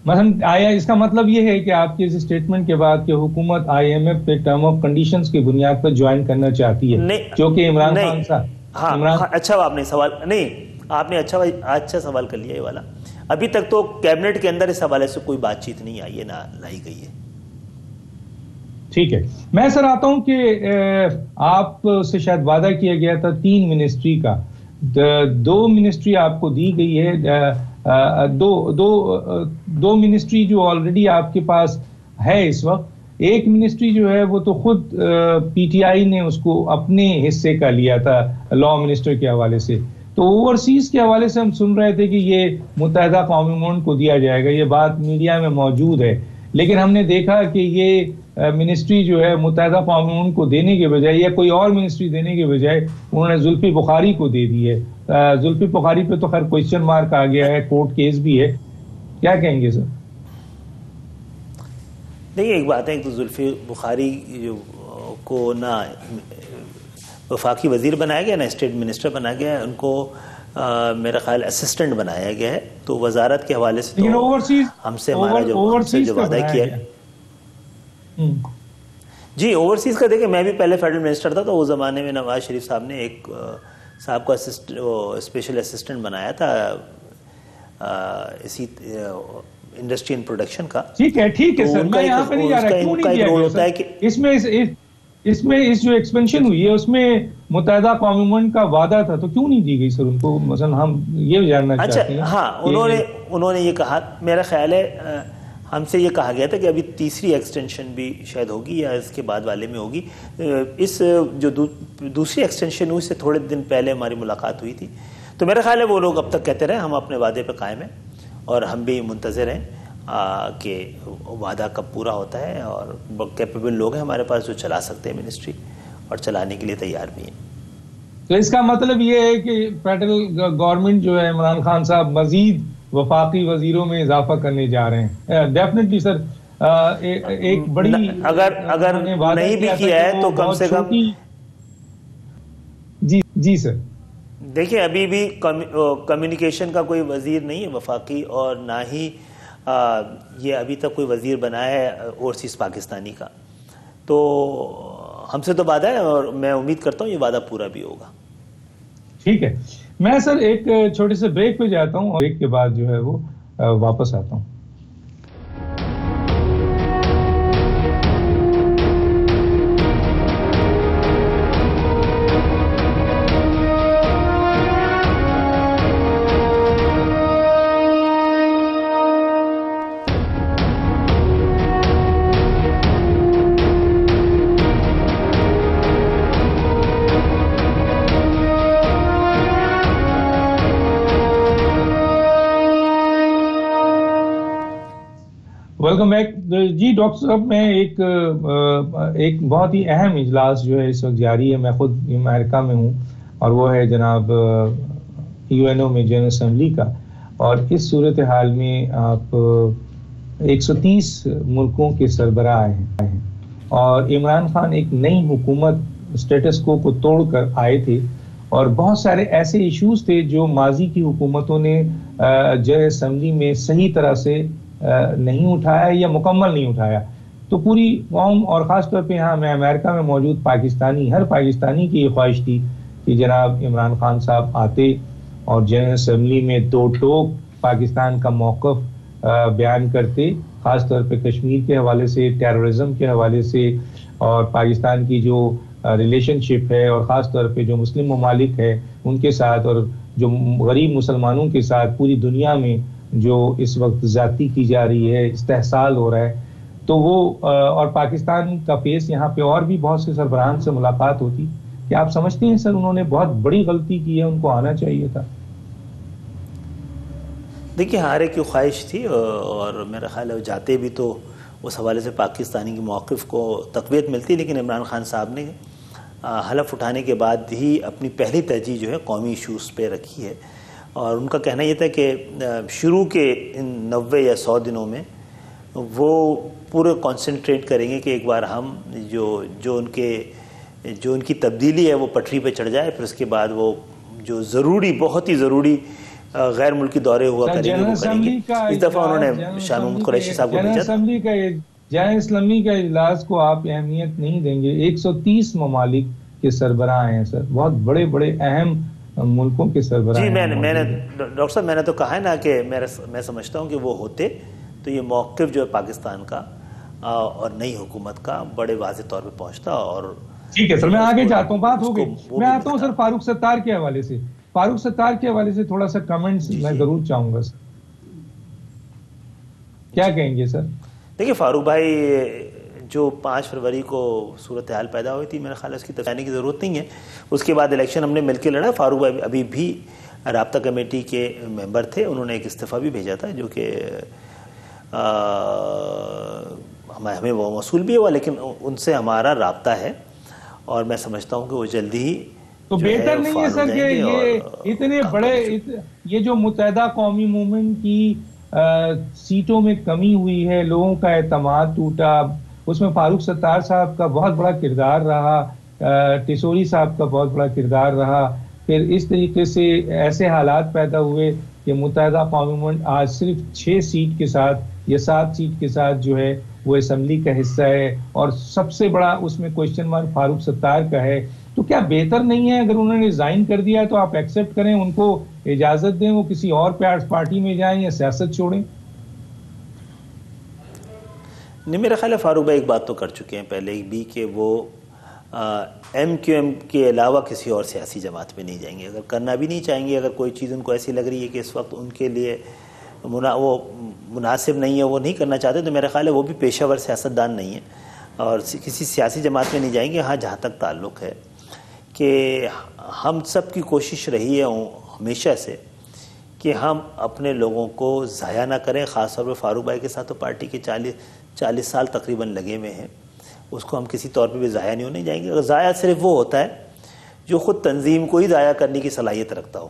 S1: مثلا آیا اس کا مطلب یہ ہے کہ آپ کے اس اسٹیٹمنٹ کے بعد کہ حکومت IMF پہ ٹرم آف کنڈیشنز کی بنیاد پر جوائن کرنا چاہتی ہے, جو کہ عمران خان صاحب.
S2: ہاں اچھا, آپ نے سوال نہیں, آپ نے اچھا سوال کر لیا یہ والا. ابھی تک تو کیبنٹ کے اندر اس حوالے سے کوئی بات چیت نہیں آئی ہے, نہ لائی گئی ہے.
S1: ٹھیک ہے, میں سر آتا ہوں کہ آپ سے شاید وعدہ کیا گیا تھا 3 منسٹری کا, 2 منسٹری آپ کو دی گئی ہے, دو منسٹری جو آلریڈی آپ کے پاس ہے اس وقت. ایک منسٹری جو ہے وہ تو خود PTI نے اس کو اپنے حصے کا لیا تھا لاء منسٹر کے حوالے سے. تو اوورسیز کے حوالے سے ہم سن رہے تھے کہ یہ متحدہ قومی منڈ کو دیا جائے گا, یہ بات میڈیا میں موجود ہے, لیکن ہم نے دیکھا کہ یہ منسٹری جو ہے متحدہ قومی منڈ کو دینے کے بجائے یا کوئی اور منسٹری دینے کے بجائے انہوں نے زلفی بخاری کو دے دی ہے. زلفی بخاری پہ تو خیر کوئسچن مارک آ گیا ہے, کورٹ کیس بھی ہے, کیا کہیں گے سر؟
S2: دیکھیے ایک بات ہے, ایک تو زلفی بخاری کو نہ وفاقی وزیر بنایا گیا, نہ اسٹیٹ منسٹر بنایا گیا ہے, ان کو میرا خیال اسسٹنٹ بنایا گیا ہے. تو وزارت کے حوالے سے تو ہم سے ہمارا جو وعدہ کیا ہے جی اوورسیز کا, دیکھیں میں بھی پہلے فیڈرل منسٹر تھا, تو اس زمانے میں نواز شریف صاحب نے ایک صاحب کو اسپیشل اسسٹنٹ بنایا تھا اسی انڈسٹری اینڈ پروڈکشن کا.
S1: ٹھیک ہے سر, میں یہاں پہ نہیں جا رہا, کیوں نہیں کیا گیا سر؟ اس میں اس میں اس جو ایکسپینشن ہوئی ہے اس میں متحدہ قومی موومنٹ کا وعدہ تھا تو کیوں نہیں دی گئی سر ان کو؟ مثلا ہم یہ جاننا چاہتے ہیں.
S2: ہاں انہوں نے یہ کہا، میرا خیال ہے ہم سے یہ کہا گیا تھا کہ ابھی تیسری ایکسٹینشن بھی شاید ہوگی یا اس کے بعد والے میں ہوگی. اس جو دوسری ایکسٹینشن ہوئی سے تھوڑے دن پہلے ہماری ملاقات ہوئی تھی، تو میرا خیال ہے وہ لوگ اب تک کہتے رہے ہم اپنے وعدے پہ قائم ہیں، اور ہم بھی منتظر ہیں کہ وعدہ کب پورا ہوتا ہے، اور کیپیبل لوگ ہیں ہمارے پاس جو چلا سکتے ہیں منسٹری، اور چلانے کے لیے تیار بھی ہیں.
S1: تو اس کا مطلب یہ ہے کہ فیڈرل گورنمنٹ جو ہے عمران خان صاحب مزید وفاقی وزیروں میں اضافہ کرنے جا رہے ہیں. ڈیفینیٹلی سر ایک بڑی
S2: اگر نہیں بھی کیا ہے تو کم سے کم
S1: جی سر
S2: دیکھیں ابھی بھی کمیونیکیشن کا کوئی وزیر نہیں ہے وفاقی، اور نہ ہی یہ ابھی تک کوئی وزیر بنا ہے اوورسیز پاکستانی کا. تو ہم سے تو وعدہ ہے اور میں امید کرتا ہوں یہ وعدہ پورا بھی ہوگا.
S1: ٹھیک ہے، میں سر ایک چھوٹے سے بریک پہ جاتا ہوں اور بریک کے بعد جو ہے وہ واپس آتا ہوں. Welcome back. جی ڈاکٹر صاحب، میں ایک بہت ہی اہم اجلاس جو ہے اس وقت جاری ہے. میں خود امریکہ میں ہوں اور وہ ہے جناب UN میں جنرل اسمبلی کا، اور اس صورتحال میں آپ 130 ملکوں کے سربراہ آئے ہیں، اور عمران خان ایک نئی حکومت اسٹیٹس کو توڑ کر آئے تھے، اور بہت سارے ایسے ایشوز تھے جو ماضی کی حکومتوں نے جنرل اسمبلی میں صحیح طرح سے نہیں اٹھایا یا مکمل نہیں اٹھایا. تو پوری قوم اور خاص طور پہ یہاں میں امریکہ میں موجود ہر پاکستانی کی یہ خواہش تھی کہ جناب عمران خان صاحب آتے اور جنرل اسمبلی میں دو ٹوک پاکستان کا موقف بیان کرتے، خاص طور پہ کشمیر کے حوالے سے، ٹیررزم کے حوالے سے، اور پاکستان کی جو ریلیشن شپ ہے، اور خاص طور پہ جو مسلم ممالک ہے ان کے ساتھ، اور جو غریب مسلمانوں کے ساتھ پوری دنیا میں جو اس وقت زیادتی کی جا رہی ہے، استحصال ہو رہا ہے. تو وہ اور پاکستان کا فیس یہاں پہ اور بھی بہت سے سربراہان سے ملاقات ہوتی. کیا آپ سمجھتے ہیں سر انہوں نے بہت بڑی غلطی کی ہے، ان کو آنا چاہیے تھا؟
S2: دیکھیے ہر ایک کی خواہش تھی، اور میرا خیال ہے جاتے بھی تو اس حوالے سے پاکستانی کے موقف کو تقویت ملتی، لیکن عمران خان صاحب نے حلف اٹھانے کے بعد ہی اپنی پہلی ترجیح جو ہے قومی ایشوز پہ رکھی ہے. اور ان کا کہنا یہ تھا کہ شروع کے ان 90 یا 100 دنوں میں وہ پورے کنسنٹریٹ کریں گے کہ ایک بار ہم جو ان کی تبدیلی ہے وہ پٹری پہ چڑھ جائے، پھر اس کے بعد وہ جو بہت ہی ضروری غیر ملکی دورے ہوا کریں گے وہ کریں گے. اس دفعہ انہوں نے شاہ محمود قریشی صاحب کو بھیجا تھا.
S1: جنرل اسمبلی کا اجلاس کو آپ اہمیت نہیں دیں گے؟ 130 ممالک کے سربراہ ہیں سر، بہت بڑے بڑے اہم ملکوں کے سربراہ.
S2: جی میں نے ڈاکٹر صاحب میں نے تو کہا ہے نا کہ میں سمجھتا ہوں کہ وہ ہوتے تو یہ موقف جو ہے پاکستان کا اور نئی حکومت کا بڑے واضح طور پہ پہنچتا. اور
S1: ٹھیک ہے سر، میں آگے جاتا ہوں، بات ہو گئی. میں آتا ہوں سر فاروق ستار کے حوالے سے. فاروق ستار کے حوالے سے تھوڑا سا کمنٹس میں ضرور چاہوں گا سر. کیا کہیں گے سر؟
S2: دیکھیے فاروق بھائی جو 5 فروری کو صورتحال پیدا ہوئی تھی، میرے خیال ہے اس کی تفصیل کی ضرورت نہیں ہے. اس کے بعد الیکشن ہم نے مل کے لڑا. فاروق بھائی ابھی بھی رابطہ کمیٹی کے ممبر تھے، انہوں نے ایک استعفیٰ بھی بھیجا تھا جو کہ ہمیں وہ موصول بھی ہوا، لیکن ان سے ہمارا رابطہ ہے اور میں سمجھتا ہوں کہ وہ جلدی ہی
S1: تو بہتر نہیں ہے سر کہ یہ اتنے بڑے یہ جو متحدہ قومی موومنٹ کی سیٹوں میں کمی ہوئی ہے، لوگوں کا اعتماد ٹوٹا، اس میں فاروق ستار صاحب کا بہت بڑا کردار رہا، ٹیسوری صاحب کا بہت بڑا کردار رہا. پھر اس طریقے سے ایسے حالات پیدا ہوئے کہ متحدہ قومی موومنٹ آج صرف 6 سیٹ کے ساتھ یا 7 سیٹ کے ساتھ جو ہے وہ اسمبلی کا حصہ ہے، اور سب سے بڑا اس میں کوشچن مارک فاروق ستار کا ہے. تو کیا بہتر نہیں ہے اگر انہوں نے ریزائن کر دیا تو آپ ایکسیپٹ کریں، ان کو اجازت دیں وہ کسی اور پارٹی میں جائیں یا سیاست چھوڑیں؟
S2: نہیں، میرا خیال ہے فاروق بھائی ایک بات تو کر چکے ہیں پہلے بھی کہ وہ ایم کیو ایم کے علاوہ کسی اور سیاسی جماعت میں نہیں جائیں گے. اگر کرنا بھی نہیں چاہیں گے, اگر کوئی چیز ان کو ایسی لگ رہی ہے کہ اس وقت ان کے لیے وہ مناسب نہیں ہے, وہ نہیں کرنا چاہتے, تو میرا خیال ہے وہ بھی پیشہ ور سیاستدان نہیں ہیں اور کسی سیاسی جماعت میں نہیں جائیں گے. ہاں, جہاں تک تعلق ہے کہ ہم سب کی کوشش رہی ہے ہمیشہ سے کہ ہم اپنے لوگوں کو ضائع نہ کریں, خاص طور پہ فاروق بھائی کے ساتھ تو پارٹی کے 40 سال تقریباً لگے ہوئے ہیں, اس کو ہم کسی طور پہ بھی ضائع نہیں ہونے جائیں گے. اگر ضائع صرف وہ ہوتا ہے جو خود تنظیم کو ہی ضائع کرنے کی صلاحیت رکھتا ہو.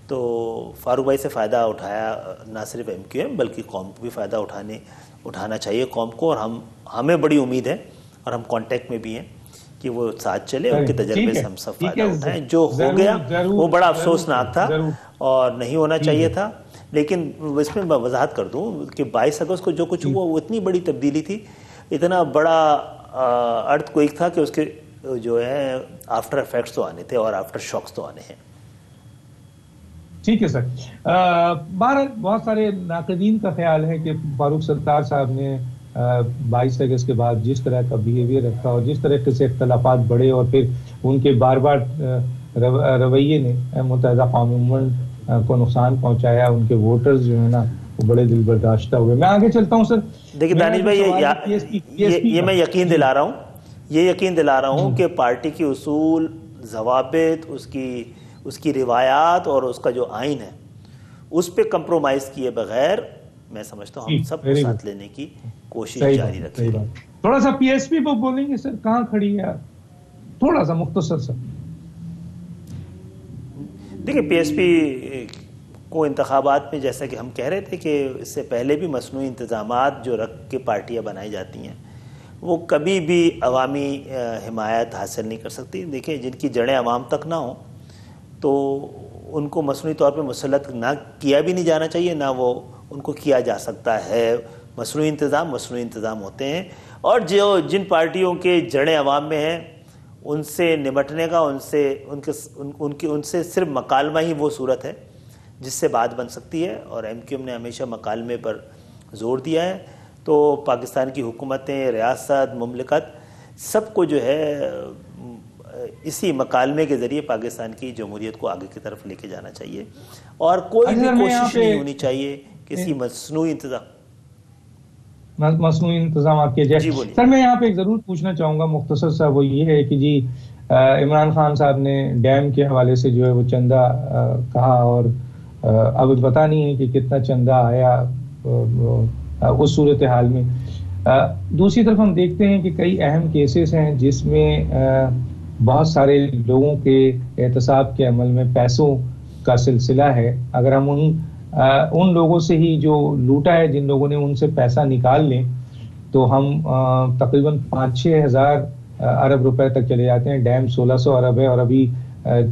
S2: تو فاروق بھائی سے فائدہ اٹھایا نہ صرف ایم کیو ایم بلکہ قوم کو بھی فائدہ اٹھانا چاہیے قوم کو, اور ہمیں بڑی امید ہے اور ہم کانٹیکٹ میں بھی ہیں کہ وہ ساتھ چلے, ان کے تجربے سے ہم سب فائدہ اٹھائیں. جو ہو گیا وہ بڑا افسوسناک تھا اور نہیں ہونا چاہیے تھا, لیکن اس میں میں وضاحت کر دوں کہ 22 اگست کو جو کچھ ہوا وہ اتنی بڑی تبدیلی تھی, اتنا بڑا ارتھ کوئک تھا کہ اس کے جو ہے آفٹر افیکٹس تو آنے تھے اور آفٹر شاکس تو آنے ہیں.
S1: ٹھیک ہے سر. بہت سارے ناقدین کا خیال ہے کہ فاروق ستار صاحب نے 22 اگست کے بعد جس طرح کا بیہیویئر رکھا اور جس طرح سے اختلافات بڑھے اور پھر ان کے بار بار رویے نے متحدہ قومی امت کو نقصان پہنچایا, ان کے ووٹرز جو ہے نا وہ بڑے دل برداشتہ ہوئے. میں آگے چلتا ہوں سر.
S2: دیکھیں دانش بھائی, یہ میں یقین دلا رہا ہوں کہ پارٹی کے اصول, ضوابط, اس کی روایات اور اس کا جو آئین ہے اس پہ کمپرومائز کیے بغیر میں سمجھتا ہوں ہم سب کو ساتھ لینے کی کوشش جاری رکھیں گے.
S1: تھوڑا سا پی ایس پی پہ بولیں گے سر, کہاں کھڑی ہے, تھوڑا سا مختصر سا.
S2: دیکھیں پی ایس پی کو انتخابات میں جیسا کہ ہم کہہ رہے تھے کہ اس سے پہلے بھی مصنوعی انتظامات جو رکھ کے پارٹیاں بنائی جاتی ہیں وہ کبھی بھی عوامی حمایت حاصل نہیں کر سکتی. دیکھیں جن کی جڑیں عوام تک نہ ہوں تو ان کو مصنوعی طور پہ مسلط نہ کیا بھی نہیں جانا چاہیے, نہ وہ ان کو کیا جا سکتا ہے. مصنوعی انتظام ہوتے ہیں, اور جن پارٹیوں کے جڑیں عوام میں ہیں ان سے نمٹنے کا ان سے صرف مکالمہ ہی وہ صورت ہے جس سے بات بن سکتی ہے, اور ایم کیو ایم نے ہمیشہ مکالمے پر زور دیا ہے. تو پاکستان کی حکومتیں, ریاست, مملکت سب کو جو ہے اسی مکالمے کے ذریعے پاکستان کی جمہوریت کو آگے کی طرف لے کے جانا چاہیے, اور کوئی بھی کوشش نہیں ہونی چاہیے کسی مصنوعی
S1: انتظامات کے جائے. سر میں یہاں پہ ایک ضرور پوچھنا چاہوں گا مختصر سا, وہ یہ ہے کہ جی عمران خان صاحب نے ڈیم کے حوالے سے جو ہے وہ چندہ کہا, اور اب پتہ نہیں ہے کہ کتنا چندہ آیا اس صورتحال میں. دوسری طرف ہم دیکھتے ہیں کہ کئی اہم کیسز ہیں جس میں بہت سارے لوگوں کے احتساب کے عمل میں پیسوں کا سلسلہ ہے. اگر ہم ان لوگوں سے ہی جو لوٹا ہے, جن لوگوں نے ان سے پیسہ نکال لیں, تو ہم تقریباً 5-6 ہزار ارب روپے تک چلے جاتے ہیں. ڈیم 1600 ارب ہے, اور ابھی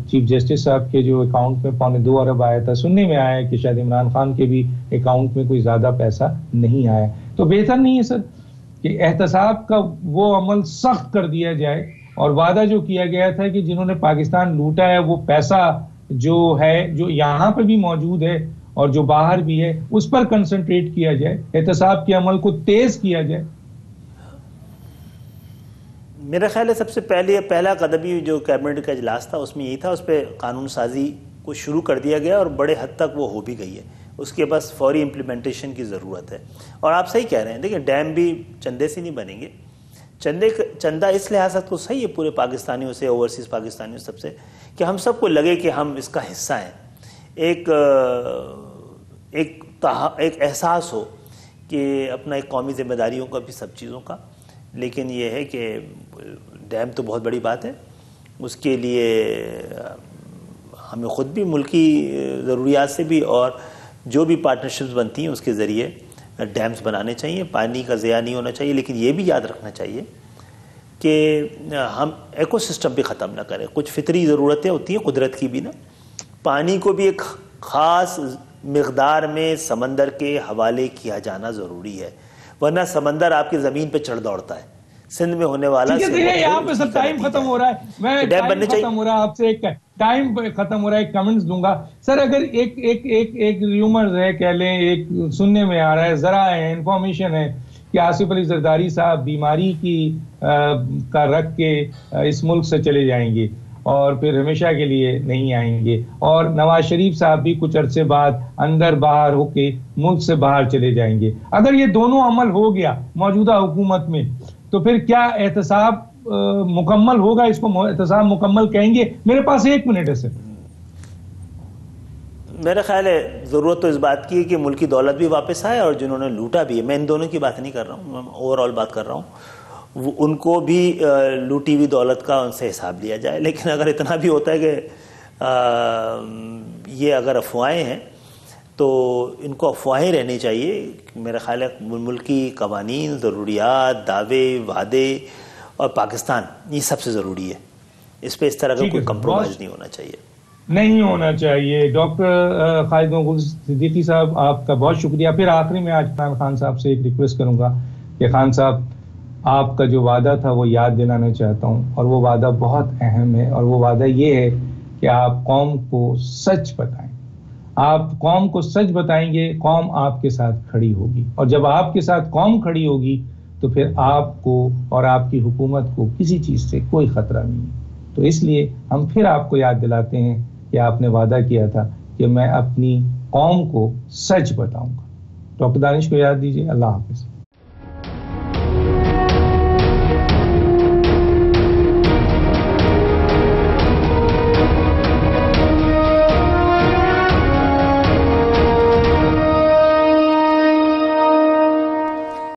S1: چیف جسٹس صاحب کے جو اکاؤنٹ میں 2.25 ارب آیا تھا, سننے میں آیا ہے کہ شاید عمران خان کے بھی اکاؤنٹ میں کوئی زیادہ پیسہ نہیں آیا. تو بہتر نہیں ہے سر کہ احتساب کا وہ عمل سخت کر دیا جائے, اور وعدہ جو کیا گیا تھا کہ جنہوں نے پاکستان لوٹا ہے وہ پیسہ جو ہے, جو یہاں پہ بھی موجود ہے اور جو باہر بھی ہے, اس پر کنسنٹریٹ کیا جائے, احتساب کے عمل کو تیز کیا جائے.
S2: میرا خیال ہے سب سے پہلا قدم ہی جو کیبنٹ کا اجلاس تھا اس میں یہی تھا, اس پہ قانون سازی کو شروع کر دیا گیا اور بڑے حد تک وہ ہو بھی گئی ہے. اس کے بس فوری امپلیمنٹیشن کی ضرورت ہے. اور آپ صحیح کہہ رہے ہیں, دیکھیں ڈیم بھی چندے سے نہیں بنیں گے. چندہ اس لحاظ سے تو صحیح ہے پورے پاکستانیوں سے, اوورسیز پاکستانیوں سب سے, کہ ہم سب کو لگے کہ ہم اس کا حصہ ہیں. ایک احساس ہو کہ اپنا ایک قومی ذمہ داریوں کا بھی سب چیزوں کا. لیکن یہ ہے کہ ڈیم تو بہت بڑی بات ہے, اس کے لیے ہمیں خود بھی ملکی ضروریات سے بھی اور جو بھی پارٹنرشپس بنتی ہیں اس کے ذریعے ڈیمز بنانے چاہیے. پانی کا ضیاع نہیں ہونا چاہیے, لیکن یہ بھی یاد رکھنا چاہیے کہ ہم ایکو سسٹم بھی ختم نہ کریں. کچھ فطری ضرورتیں ہوتی ہیں قدرت کی بھی نا, پانی کو بھی ایک خاص مقدار میں سمندر کے حوالے کیا جانا ضروری ہے, ورنہ سمندر آپ کی زمین پہ چڑھ دوڑتا ہے. سندھ میں ہونے والا
S1: یہاں پہ سب ٹائم ختم ہو رہا ہے, میں ختم ہو رہا ہے, آپ سے ایک ٹائم ختم ہو رہا ہے, ایک کمنٹس دوں گا سر. اگر ایک ریومرز ہے, کہہ لیں ایک سننے میں آ رہا ہے, ذرا ہے انفارمیشن ہے کہ آصف علی زرداری صاحب بیماری کی کا رکھ کے اس ملک سے چلے جائیں گے اور پھر ہمیشہ کے لیے نہیں آئیں گے، اور نواز شریف صاحب بھی کچھ عرصے بعد اندر باہر ہو کے ملک سے باہر چلے جائیں گے۔ اگر یہ دونوں عمل ہو گیا موجودہ حکومت میں تو پھر کیا احتساب مکمل ہوگا؟ اس کو احتساب مکمل کہیں گے؟ میرے پاس 1 منٹ ہے سر۔
S2: میرا خیال ہے ضرورت تو اس بات کی ہے کہ ملکی دولت بھی واپس آئے اور جنہوں نے لوٹا بھی ہے، میں ان دونوں کی بات نہیں کر رہا ہوں، میں اوور آل بات کر رہا ہوں، ان کو بھی لوٹی ہوئی دولت کا ان سے حساب لیا جائے۔ لیکن اگر اتنا بھی ہوتا ہے کہ یہ اگر افواہیں ہیں تو ان کو افواہیں رہنی چاہیے۔ میرا خیال ہے ملکی قوانین، ضروریات، دعوے، وعدے اور پاکستان یہ سب سے ضروری ہے، اس پہ اس طرح کا کوئی کمپرومائز نہیں ہونا چاہیے، نہیں
S1: ہونا چاہیے۔ ڈاکٹر خالد محمود صدیقی صاحب آپ کا بہت شکریہ۔ پھر آخری میں آج عمران خان صاحب سے ایک ریکویسٹ کروں گا کہ خان صاحب آپ کا جو وعدہ تھا وہ یاد دلانا چاہتا ہوں، اور وہ وعدہ بہت اہم ہے، اور وہ وعدہ یہ ہے کہ آپ قوم کو سچ بتائیں۔ آپ قوم کو سچ بتائیں گے، قوم آپ کے ساتھ کھڑی ہوگی، اور جب آپ کے ساتھ قوم کھڑی ہوگی تو پھر آپ کو اور آپ کی حکومت کو کسی چیز سے کوئی خطرہ نہیں ہے۔ تو اس لیے ہم پھر آپ کو یاد دلاتے ہیں کہ آپ نے وعدہ کیا تھا کہ میں اپنی قوم کو سچ بتاؤں گا۔ ڈاکٹر دانش کو یاد دیجیے۔ اللہ حافظ۔